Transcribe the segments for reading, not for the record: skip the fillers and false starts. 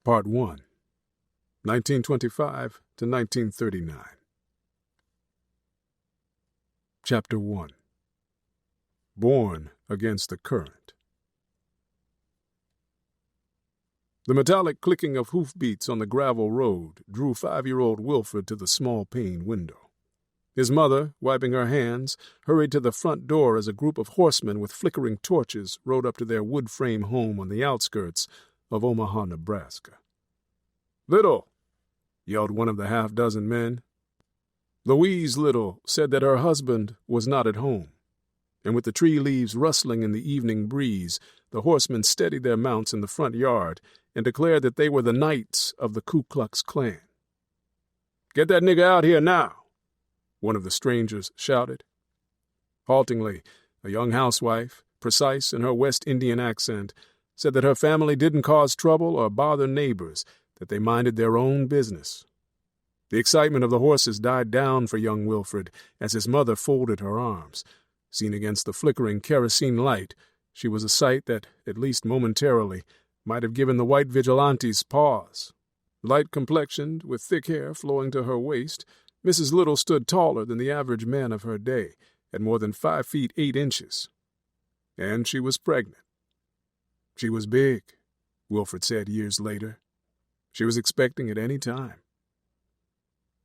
Part 1, 1925 to 1939. Chapter 1. Born Against the Current. The metallic clicking of hoofbeats on the gravel road drew 5-year-old Wilfred to the small pane window. His mother, wiping her hands, hurried to the front door as a group of horsemen with flickering torches rode up to their wood-frame home on the outskirts of Omaha, Nebraska. "Little!" yelled one of the half-dozen men. Louise Little said that her husband was not at home, and with the tree leaves rustling in the evening breeze, the horsemen steadied their mounts in the front yard and declared that they were the knights of the Ku Klux Klan. "Get that nigger out here now," one of the strangers shouted. Haltingly, a young housewife, precise in her West Indian accent, said that her family didn't cause trouble or bother neighbors, that they minded their own business. The excitement of the horses died down for young Wilfred as his mother folded her arms. Seen against the flickering kerosene light, she was a sight that, at least momentarily, might have given the white vigilantes pause. Light-complexioned, with thick hair flowing to her waist, Mrs. Little stood taller than the average man of her day, at more than 5 feet 8 inches. And she was pregnant. She was big, Wilfred said years later. She was expecting at any time.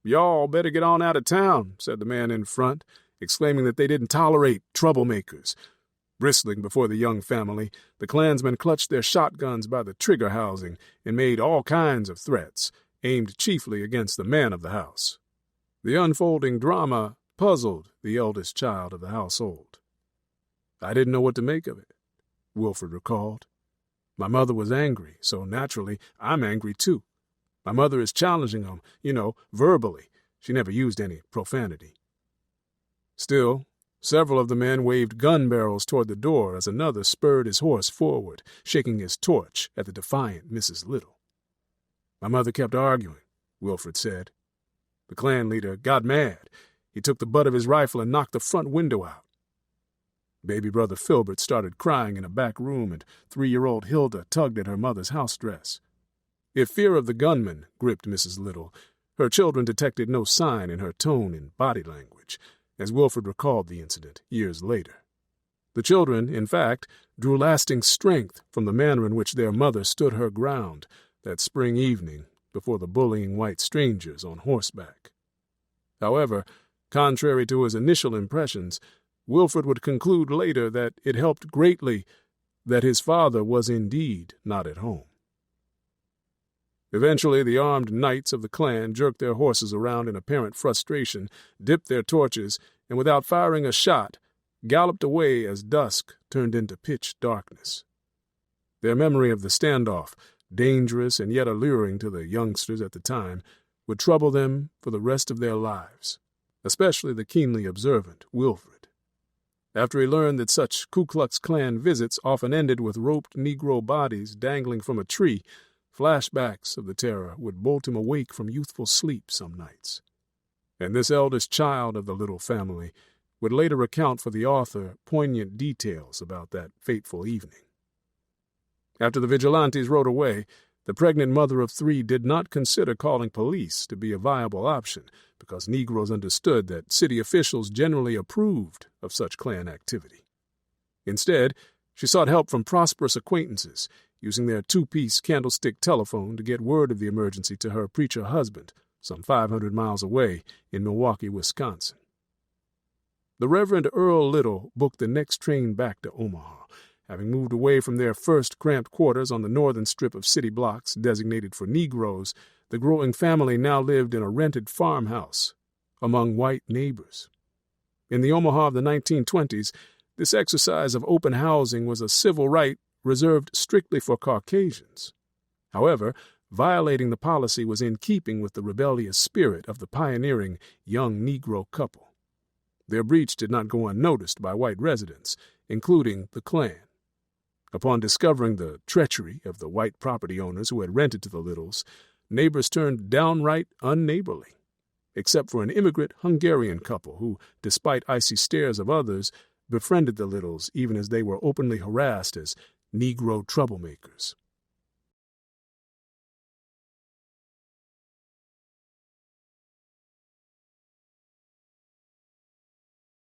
"Y'all better get on out of town," said the man in front, exclaiming that they didn't tolerate troublemakers. Bristling before the young family, the Klansmen clutched their shotguns by the trigger housing and made all kinds of threats, aimed chiefly against the man of the house. The unfolding drama puzzled the eldest child of the household. "I didn't know what to make of it," Wilfred recalled. "My mother was angry, so naturally I'm angry too. My mother is challenging them, verbally. She never used any profanity." Still, several of the men waved gun barrels toward the door as another spurred his horse forward, shaking his torch at the defiant Mrs. Little. "My mother kept arguing," Wilfred said. The Klan leader got mad. He took the butt of his rifle and knocked the front window out. Baby brother Filbert started crying in a back room, and 3-year-old Hilda tugged at her mother's house dress. If fear of the gunman gripped Mrs. Little, her children detected no sign in her tone and body language, as Wilfred recalled the incident years later. The children, in fact, drew lasting strength from the manner in which their mother stood her ground that spring evening before the bullying white strangers on horseback. However, contrary to his initial impressions, Wilfred would conclude later that it helped greatly that his father was indeed not at home. Eventually, the armed knights of the Klan jerked their horses around in apparent frustration, dipped their torches, and without firing a shot, galloped away as dusk turned into pitch darkness. Their memory of the standoff, dangerous and yet alluring to the youngsters at the time, would trouble them for the rest of their lives, especially the keenly observant Wilfred. After he learned that such Ku Klux Klan visits often ended with roped Negro bodies dangling from a tree, flashbacks of the terror would bolt him awake from youthful sleep some nights. And this eldest child of the Little family would later recount for the author poignant details about that fateful evening. After the vigilantes rode away, the pregnant mother of 3 did not consider calling police to be a viable option, because Negroes understood that city officials generally approved of such Klan activity. Instead, she sought help from prosperous acquaintances, using their 2-piece candlestick telephone to get word of the emergency to her preacher husband, some 500 miles away in Milwaukee, Wisconsin. The Reverend Earl Little booked the next train back to Omaha, having moved away from their first cramped quarters on the northern strip of city blocks designated for Negroes. The growing family now lived in a rented farmhouse among white neighbors. In the Omaha of the 1920s, this exercise of open housing was a civil right reserved strictly for Caucasians. However, violating the policy was in keeping with the rebellious spirit of the pioneering young Negro couple. Their breach did not go unnoticed by white residents, including the Klan. Upon discovering the treachery of the white property owners who had rented to the Littles, neighbors turned downright unneighborly, except for an immigrant Hungarian couple who, despite icy stares of others, befriended the Littles even as they were openly harassed as Negro troublemakers.